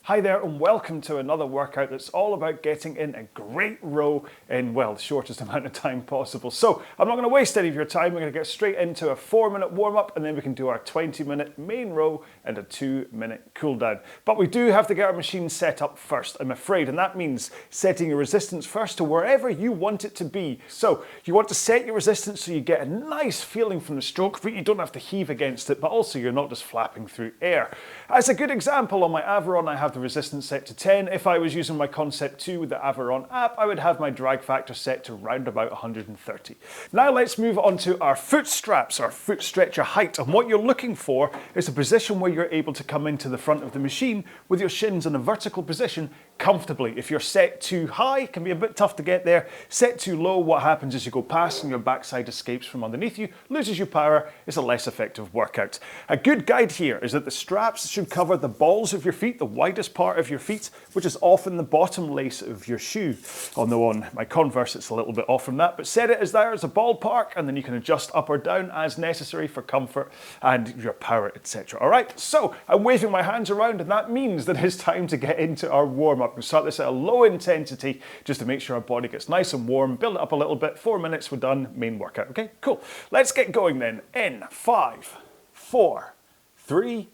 Hi there and welcome to another workout that's all about getting in a great row in, well, the shortest amount of time possible. So I'm not going to waste any of your time. We're going to get straight into a 4-minute warm-up and then we can do our 20-minute main row and a 2-minute cool down. But we do have to get our machine set up first, I'm afraid, and that means setting your resistance first to wherever you want it to be. So you want to set your resistance so you get a nice feeling from the stroke, but you don't have to heave against it, but also you're not just flapping through air. As a good example, on my Avaron I have the resistance set to 10. If I was using my Concept 2 with the Avaron app, I would have my drag factor set to round about 130. Now let's move on to our foot straps, our foot stretcher height. And what you're looking for is a position where you're able to come into the front of the machine with your shins in a vertical position comfortably. If you're set too high, it can be a bit tough to get there. Set too low, what happens is you go past and your backside escapes from underneath you, loses your power. It's a less effective workout. A good guide here is that the straps should cover the balls of your feet, the widest part of your feet, which is often the bottom lace of your shoe. Although on my Converse it's a little bit off from that, but set it as there as a ballpark and then you can adjust up or down as necessary for comfort and your power, etc. All right, so I'm waving my hands around and that means that it's time to get into our warm-up. We'll start this at a low intensity just to make sure our body gets nice and warm, build it up a little bit. 4 minutes, we're done, main workout. Okay, cool. Let's get going then in 5, 4, 3,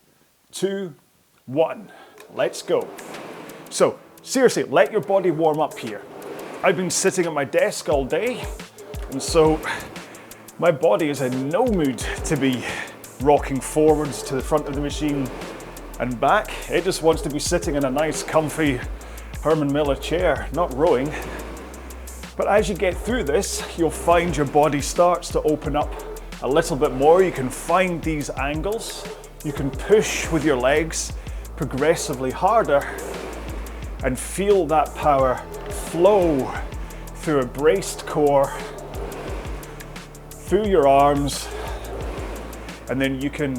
2, 1. Let's go. So seriously, let your body warm up here. I've been sitting at my desk all day, and so my body is in no mood to be rocking forwards to the front of the machine and back. It just wants to be sitting in a nice comfy Herman Miller chair, not rowing. But as you get through this, you'll find your body starts to open up a little bit more. You can find these angles. You can push with your legs progressively harder and feel that power flow through a braced core, through your arms, and then you can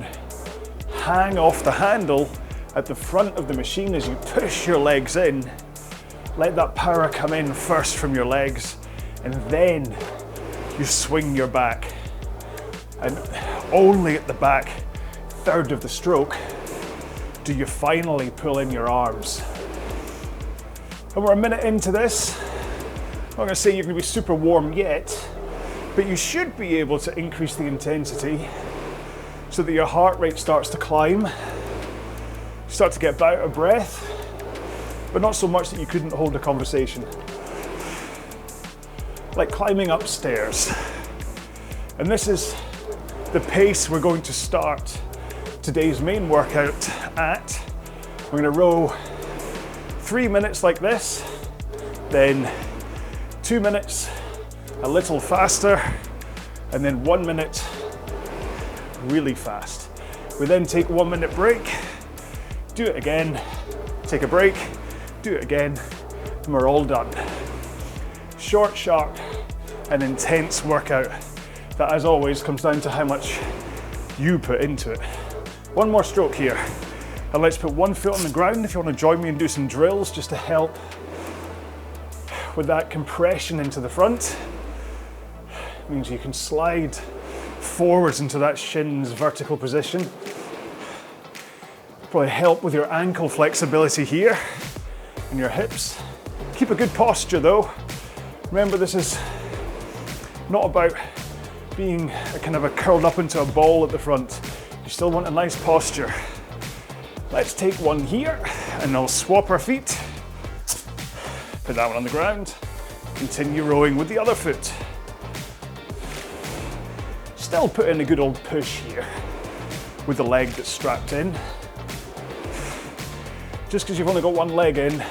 hang off the handle at the front of the machine as you push your legs in. Let that power come in first from your legs, and then you swing your back. And only at the back third of the stroke do you finally pull in your arms. And we're a minute into this. I'm not going to say you're going to be super warm yet, but you should be able to increase the intensity so that your heart rate starts to climb. You start to get out of breath, but not so much that you couldn't hold a conversation. Like climbing upstairs. And this is the pace we're going to start today's main workout at. We're going to row 3 minutes like this, then 2 minutes a little faster, and then 1 minute really fast. We then take 1 minute break, do it again, take a break, do it again, and we're all done. Short, sharp, and intense workout that, as always, comes down to how much you put into it. One more stroke here, and let's put one foot on the ground if you want to join me and do some drills just to help with that compression into the front. It means you can slide forwards into that shins vertical position. Probably help with your ankle flexibility here and your hips. Keep a good posture though. Remember, this is not about being kind of curled up into a ball at the front. You still want a nice posture. Let's take one here and I'll swap our feet. Put that one on the ground. Continue rowing with the other foot. Still put in a good old push here with the leg that's strapped in. Just because you've only got one leg in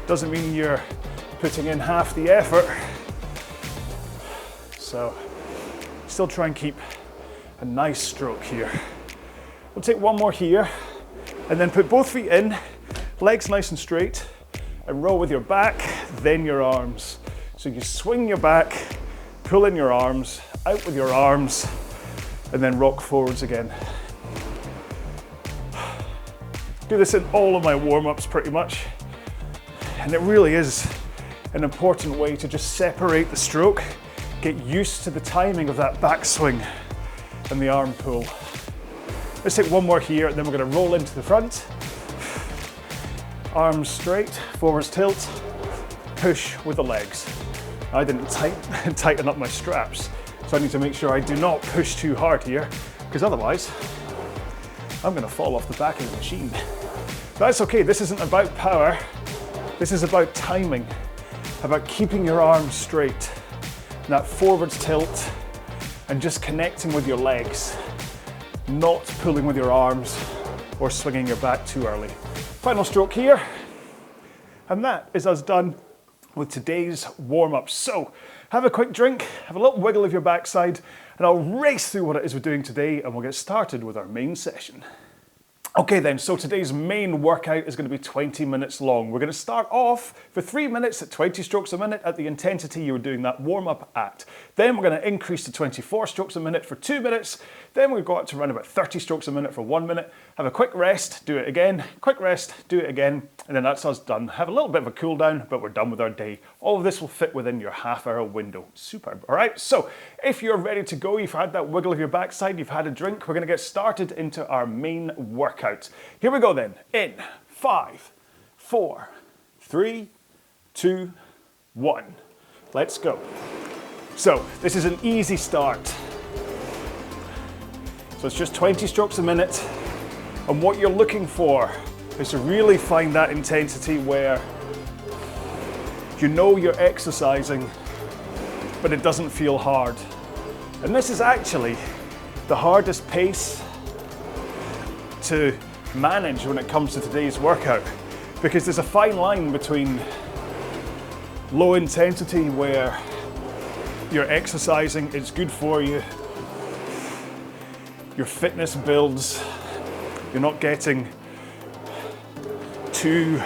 doesn't mean you're putting in half the effort. So still try and keep a nice stroke here. We'll take one more here and then put both feet in, legs nice and straight, and row with your back, then your arms. So you swing your back, pull in your arms, out with your arms, and then rock forwards again. Do this in all of my warm-ups pretty much. And it really is an important way to just separate the stroke, get used to the timing of that backswing and the arm pull. Let's take one more here, and then we're going to roll into the front. arms straight, forwards tilt, push with the legs. I didn't tighten up my straps, so I need to make sure I do not push too hard here, because otherwise I'm going to fall off the back of the machine. That's okay, this isn't about power, this is about timing, about keeping your arms straight, that forwards tilt, and just connecting with your legs, not pulling with your arms or swinging your back too early. Final stroke here, and that is us done with today's warm-up. So have a quick drink, have a little wiggle of your backside, and I'll race through what it is we're doing today, and we'll get started with our main session. Okay then, so today's main workout is going to be 20 minutes long. We're going to start off for 3 minutes at 20 strokes a minute at the intensity you were doing that warm-up at. Then we're going to increase to 24 strokes a minute for 2 minutes. Then we'll go up to around about 30 strokes a minute for 1 minute. Have a quick rest, do it again, quick rest, do it again, and then that's us done. Have a little bit of a cool down, but we're done with our day. All of this will fit within your half-hour window. Superb. All right, so if you're ready to go, you've had that wiggle of your backside, you've had a drink, we're going to get started into our main workout. Here we go then. In 5, 4, 3, 2, 1. Let's go. So this is an easy start. So it's just 20 strokes a minute. And what you're looking for is to really find that intensity where you know you're exercising, but it doesn't feel hard. And this is actually the hardest pace to manage when it comes to today's workout, because there's a fine line between low intensity where you're exercising, it's good for you, your fitness builds, you're not getting too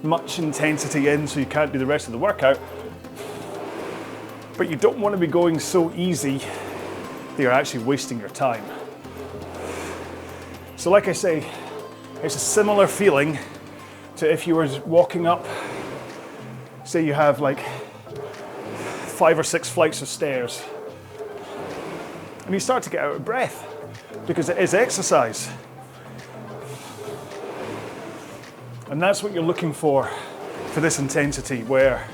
much intensity in so you can't do the rest of the workout, but you don't want to be going so easy that you're actually wasting your time. So like I say, it's a similar feeling to if you were walking up, say you have like 5 or 6 flights of stairs, and you start to get out of breath because it is exercise. And that's what you're looking for this intensity, where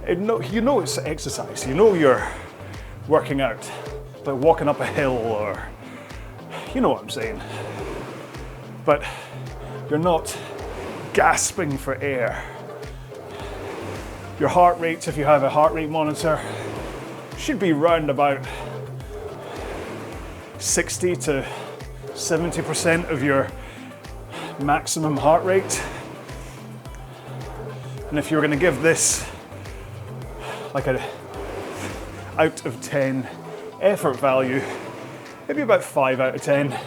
you know it's exercise, you know you're working out, like walking up a hill, or you know what I'm saying, but you're not gasping for air. Your heart rate, if you have a heart rate monitor, should be round about 60 to 70% of your maximum heart rate. And if you were going to give this like an out of 10 effort value, maybe about 5 out of 10.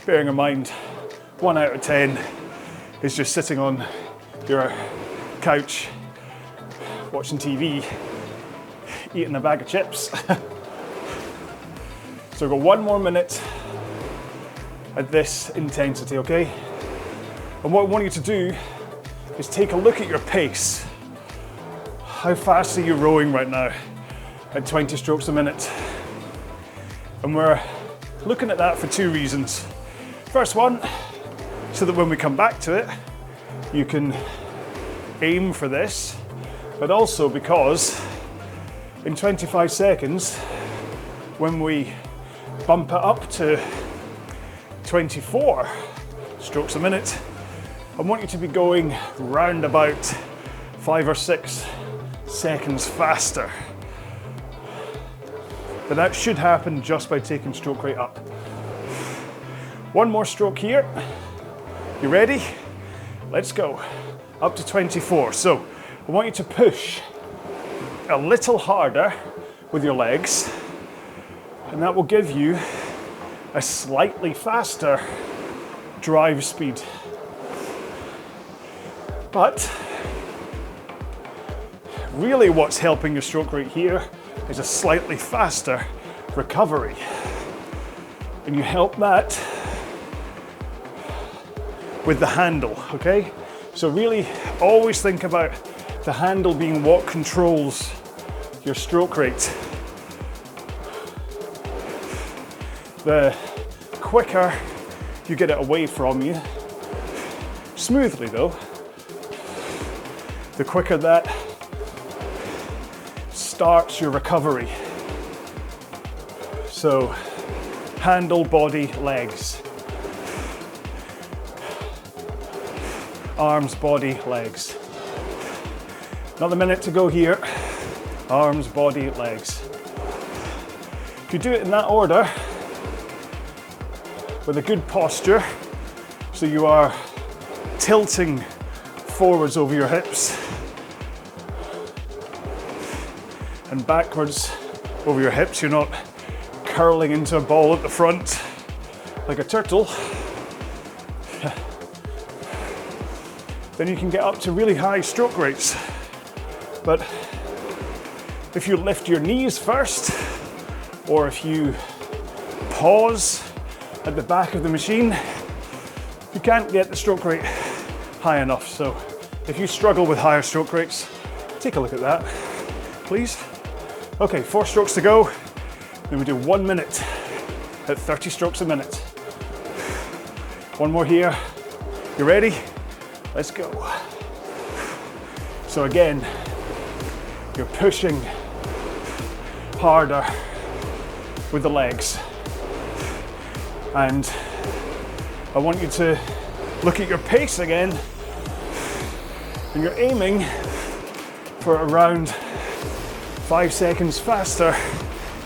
Bearing in mind, 1 out of 10 is just sitting on your couch, watching TV, eating a bag of chips. So we've got 1 more minute at this intensity, okay? And what I want you to do is take a look at your pace. How fast are you rowing right now at 20 strokes a minute? And we're looking at that for 2 reasons. First one, so that when we come back to it, you can aim for this, but also because in 25 seconds, when we bump it up to 24 strokes a minute, I want you to be going round about 5 or 6 seconds faster. But that should happen just by taking stroke rate up. 1 more stroke here. You ready? Let's go. Up to 24. So I want you to push a little harder with your legs, and that will give you a slightly faster drive speed. But really what's helping your stroke rate here is a slightly faster recovery. And you help that with the handle, okay? So really always think about the handle being what controls your stroke rate. The quicker you get it away from you, smoothly though, the quicker that starts your recovery. So handle, body, legs. Arms, body, legs. Another minute to go here. Arms, body, legs. If you do it in that order, with a good posture, so you are tilting forwards over your hips and backwards over your hips. You're not curling into a ball at the front like a turtle. Then you can get up to really high stroke rates. But if you lift your knees first, or if you pause at the back of the machine, you can't get the stroke rate high enough. So if you struggle with higher stroke rates, take a look at that, please. Okay, 4 strokes to go. Then we do 1 minute at 30 strokes a minute. One more here. You ready? Let's go. So again, you're pushing harder with the legs. And I want you to look at your pace again, and you're aiming for around 5 seconds faster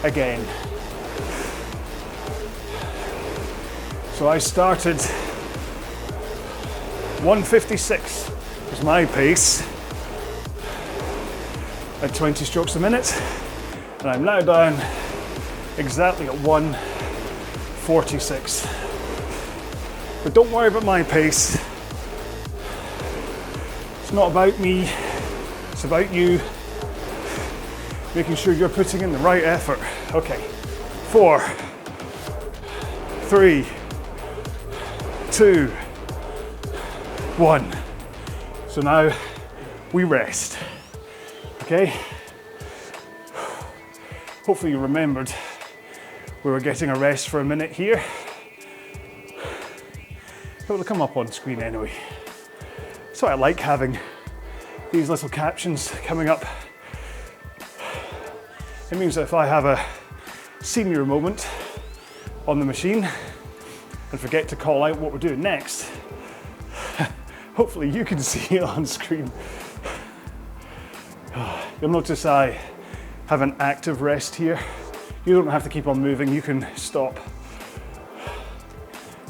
again. So I started 156 was my pace at 20 strokes a minute, and I'm now down exactly at 146. But don't worry about my pace. It's not about me, it's about you making sure you're putting in the right effort. Okay, 4, 3, 2, 1. So now we rest. Okay? Hopefully you remembered we were getting a rest for a minute here. It will come up on screen anyway. So I like having these little captions coming up. It means that if I have a senior moment on the machine and forget to call out what we're doing next, hopefully you can see it on screen. You'll notice I have an active rest here. You don't have to keep on moving, you can stop,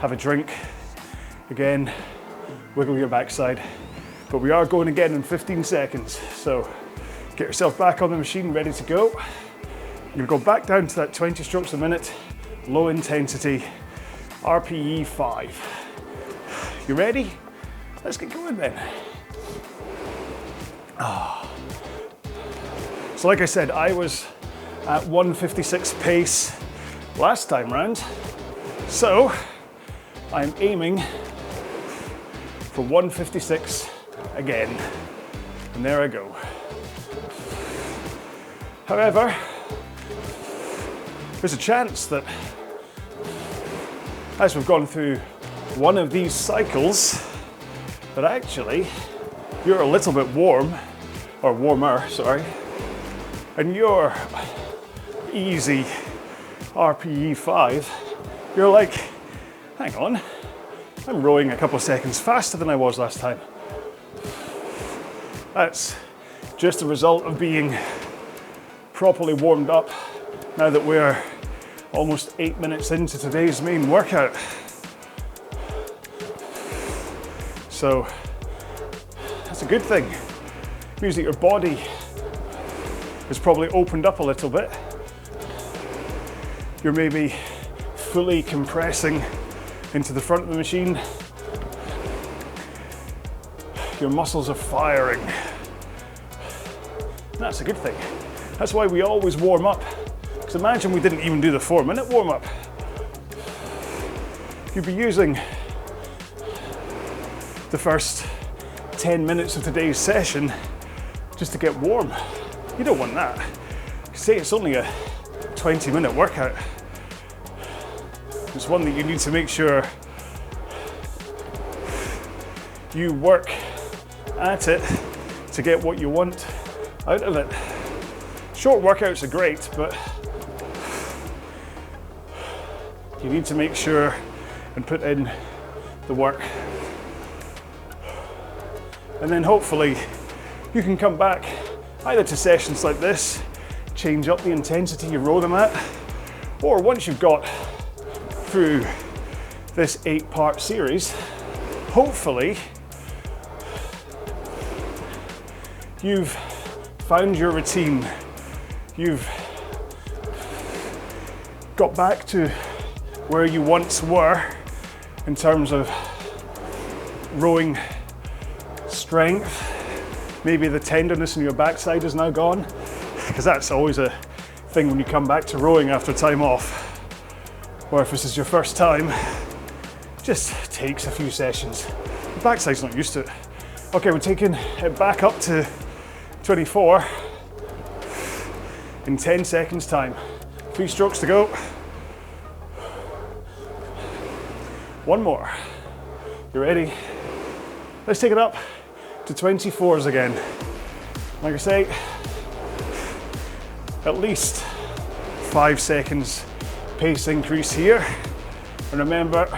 have a drink, again, wiggle your backside. But we are going again in 15 seconds. So get yourself back on the machine, ready to go. You're gonna go back down to that 20 strokes a minute, low intensity, RPE 5. You ready? Let's get going then. So like I said, I was at 156 pace last time round. So I'm aiming for 156 again. And there I go. However, there's a chance that as we've gone through one of these cycles, that actually you're a little bit warm, or warmer, sorry, and your easy RPE 5, you're like, hang on, I'm rowing a couple of seconds faster than I was last time. That's just a result of being properly warmed up now that we're almost 8 minutes into today's main workout. So that's a good thing. It means that your body is probably opened up a little bit. You're maybe fully compressing into the front of the machine. Your muscles are firing. That's a good thing. That's why we always warm up. Because imagine we didn't even do the 4-minute warm-up. You'd be using the first 10 minutes of today's session just to get warm. You don't want that. Say it's only a 20-minute workout. It's one that you need to make sure you work at it to get what you want out of it. Short workouts are great, but you need to make sure and put in the work. And then hopefully you can come back either to sessions like this, change up the intensity you row them at, or once you've got through this 8-part series, hopefully you've found your routine, you've got back to where you once were in terms of rowing strength. Maybe the tenderness in your backside is now gone, because that's always a thing when you come back to rowing after time off. Or if this is your first time, just takes a few sessions. The backside's not used to it. Okay, we're taking it back up to 24 in 10 seconds time. 3 strokes to go. One more. You ready? Let's take it up to 24s again. Like I say, at least 5 seconds pace increase here. And remember,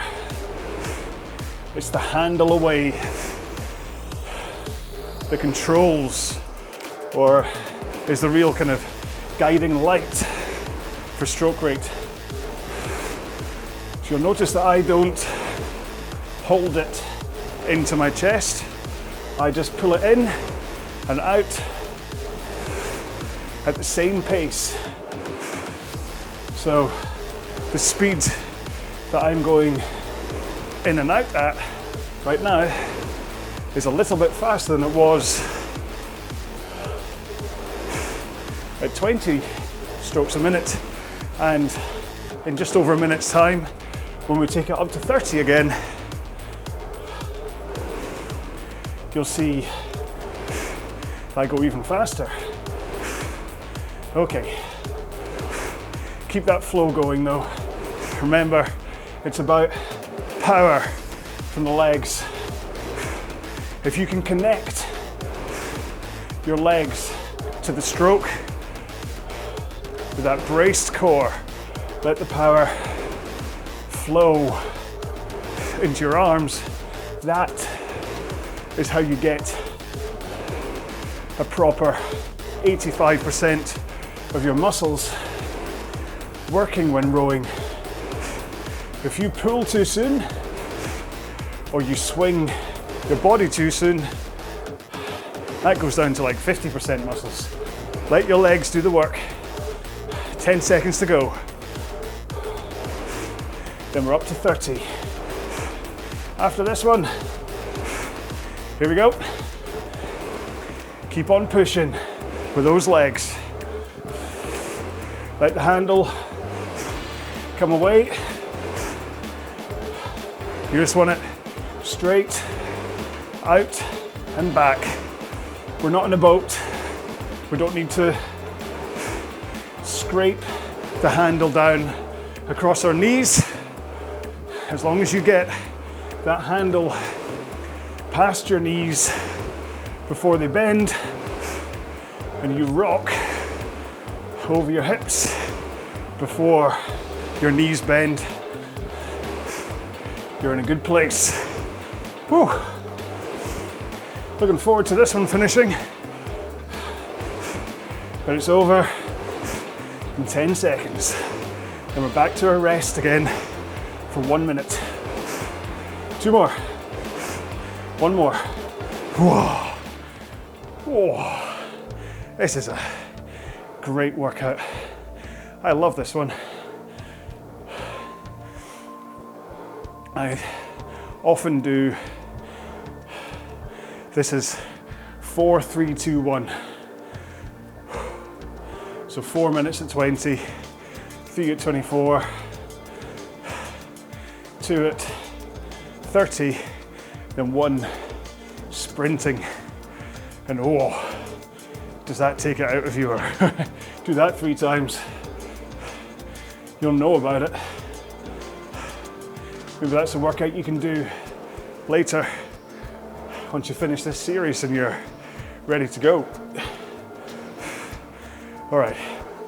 it's the handle away that controls or is the real kind of guiding light for stroke rate. So you'll notice that I don't hold it into my chest. I just pull it in and out at the same pace. So the speed that I'm going in and out at right now is a little bit faster than it was at 20 strokes a minute, and in just over a minute's time, when we take it up to 30 again, you'll see I go even faster. Okay, keep that flow going though. Remember, it's about power from the legs. If you can connect your legs to the stroke with that braced core, let the power flow into your arms, that is how you get a proper 85% of your muscles working when rowing. If you pull too soon or you swing your body too soon, that goes down to like 50% muscles. Let your legs do the work. 10 seconds to go. Then we're up to 30. After this one, here we go. Keep on pushing with those legs. Let the handle come away. You just want it straight, out and back. We're not in a boat. We don't need to scrape the handle down across our knees. As long as you get that handle past your knees before they bend and you rock over your hips before your knees bend, you're in a good place. Whew. Looking forward to this one finishing. But it's over in 10 seconds. Then we're back to our rest again for 1 minute. 2 more. 1 more. Whoa. Whoa. This is a great workout. I love this one. I often do, this is 4, 3, 2, 1. So 4 minutes at 20, 3 at 24, 2 at 30, then 1 sprinting. And oh, does that take it out of you? Or do that 3 times, you'll know about it. Maybe that's a workout you can do later once you finish this series and you're ready to go. All right,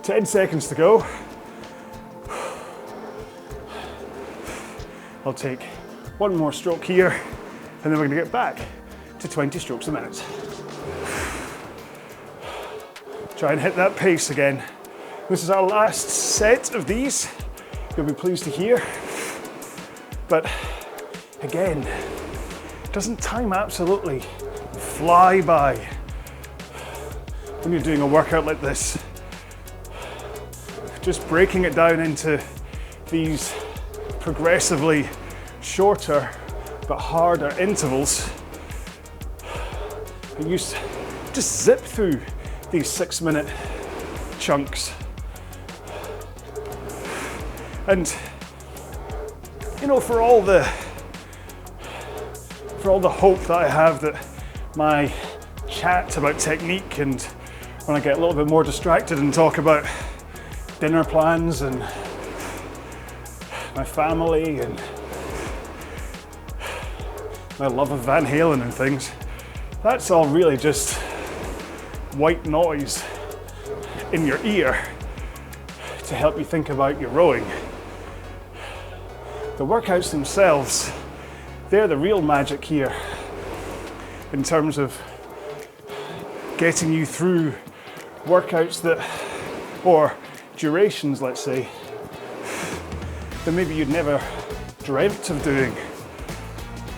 10 seconds to go. I'll take one more stroke here, and then we're going to get back to 20 strokes a minute. Try and hit that pace again. This is our last set of these, you'll be pleased to hear. But again, doesn't time absolutely fly by when you're doing a workout like this? Just breaking it down into these progressively shorter but harder intervals, and you just zip through these 6-minute chunks. And you know, for all the hope that I have that my chat about technique, and when I get a little bit more distracted and talk about dinner plans and my family and my love of Van Halen and things, that's all really just white noise in your ear to help you think about your rowing. The workouts themselves, they're the real magic here in terms of getting you through workouts that, or durations, let's say, that maybe you'd never dreamt of doing.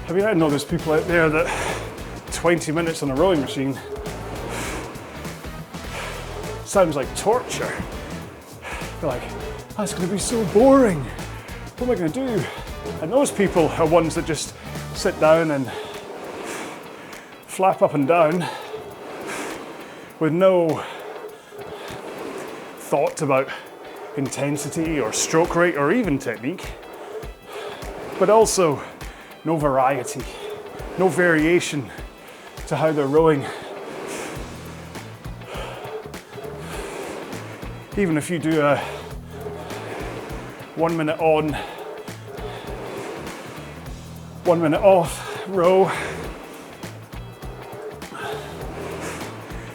I mean, I know there's people out there that 20 minutes on a rowing machine sounds like torture. They're like, that's going to be so boring. What am I going to do? And those people are ones that just sit down and flap up and down with no thought about intensity or stroke rate or even technique, but also no variety, no variation to how they're rowing. Even if you do a 1 minute on, 1 minute off row,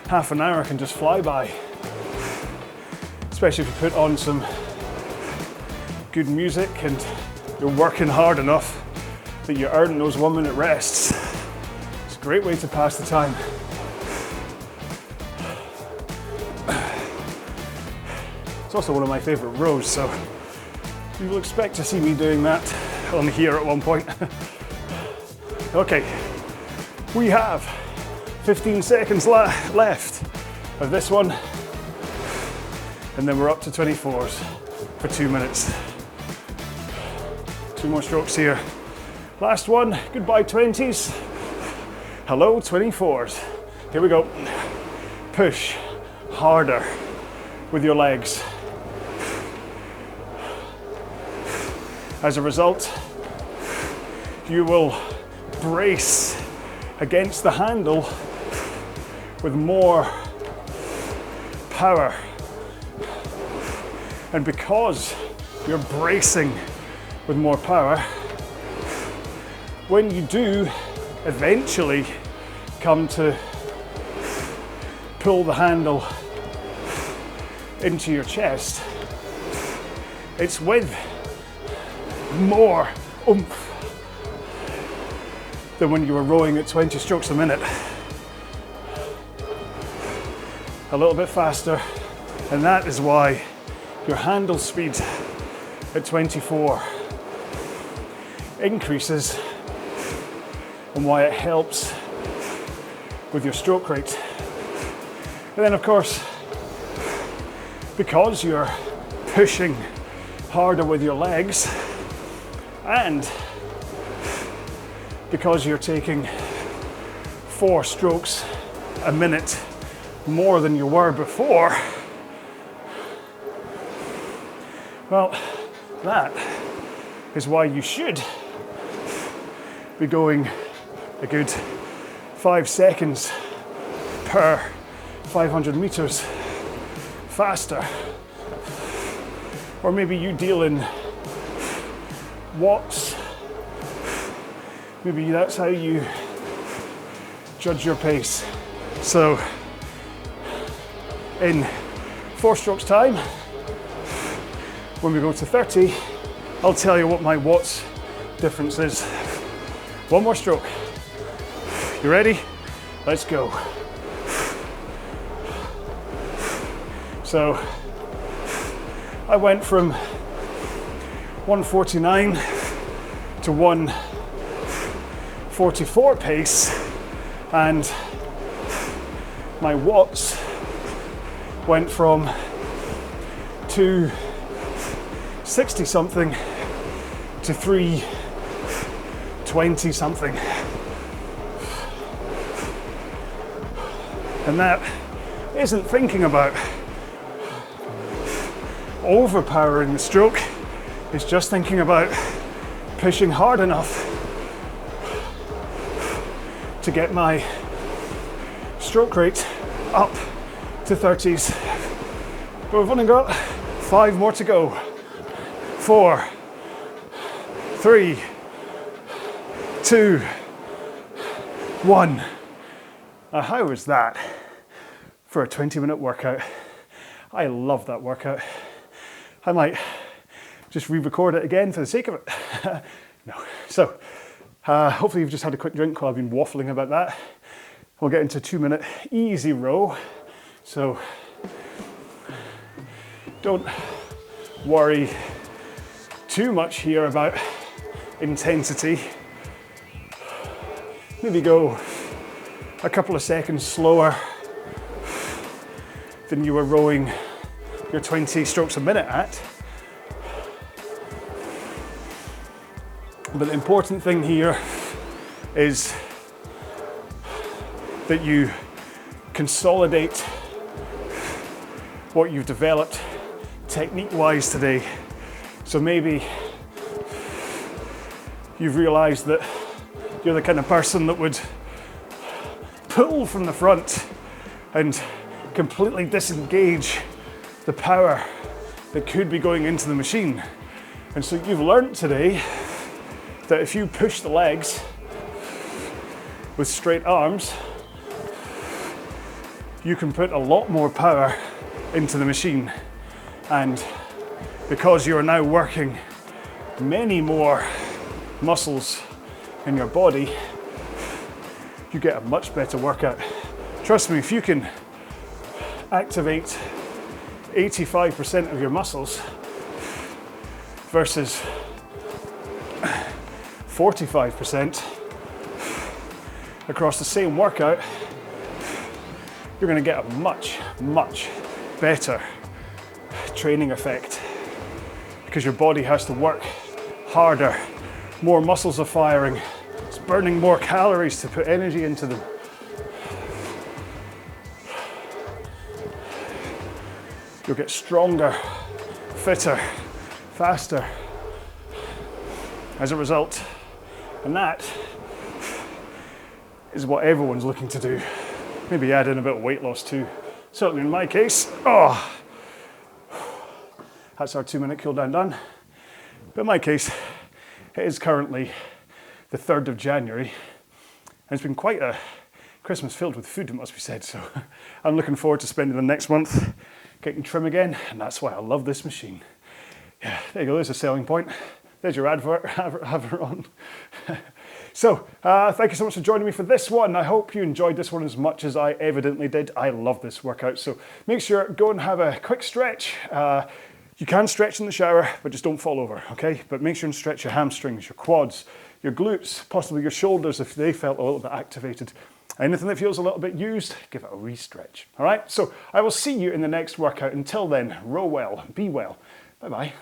half an hour can just fly by. Especially if you put on some good music and you're working hard enough that you earn those 1 minute rests. It's a great way to pass the time. It's also one of my favourite rows, so you will expect to see me doing that on here at one point. Okay, we have 15 seconds left of this one, and then we're up to 24s for 2 minutes. 2 more strokes here. Last one, goodbye 20s. Hello 24s. Here we go. Push harder with your legs. As a result, you will brace against the handle with more power. And because you're bracing with more power, when you do eventually come to pull the handle into your chest, it's with more oomph than when you were rowing at 20 strokes a minute. A little bit faster, and that is why your handle speed at 24 increases, and why it helps with your stroke rate. And then of course, because you're pushing harder with your legs, and because you're taking 4 strokes a minute more than you were before, well, that is why you should be going a good 5 seconds per 500 meters faster. Or maybe you deal in watts. Maybe that's how you judge your pace. So in 4 strokes time, when we go to 30, I'll tell you what my watts difference is. 1 more stroke. You ready? Let's go. So I went from 149 to 144 pace, and my watts went from 260 something to 320 something. And that isn't thinking about overpowering the stroke, it's just thinking about pushing hard enough to get my stroke rate up to 30s. But we've only got 5 more to go. 4, 3, 2, 1. Now, how was that for a 20-minute workout? I love that workout. I might just re-record it again for the sake of it. No. So, hopefully you've just had a quick drink while I've been waffling about that. We'll get into a 2-minute easy row. So, don't worry too much here about intensity. Maybe go a couple of seconds slower than you were rowing your 20 strokes a minute at. But the important thing here is that you consolidate what you've developed technique-wise today. So maybe you've realized that you're the kind of person that would pull from the front and completely disengage the power that could be going into the machine. And so you've learned today that if you push the legs with straight arms, you can put a lot more power into the machine. And because you are now working many more muscles in your body, you get a much better workout. Trust me, if you can activate 85% of your muscles versus 45% across the same workout, you're going to get a much, much better training effect, because your body has to work harder, more muscles are firing, it's burning more calories to put energy into them. You'll get stronger, fitter, faster as a result. And that is what everyone's looking to do. Maybe add in a bit of weight loss too. Certainly in my case, that's our 2-minute cool down done. But in my case, it is currently the 3rd of January, and it's been quite a Christmas filled with food, it must be said. So I'm looking forward to spending the next month getting trim again, and that's why I love this machine. Yeah, there you go, there's a selling point. There's your advert, have her on. So, thank you so much for joining me for this one. I hope you enjoyed this one as much as I evidently did. I love this workout, so make sure, go and have a quick stretch. You can stretch in the shower, but just don't fall over, okay? But make sure and stretch your hamstrings, your quads, your glutes, possibly your shoulders if they felt a little bit activated. Anything that feels a little bit used, give it a re-stretch. All right, so I will see you in the next workout. Until then, row well, be well. Bye-bye.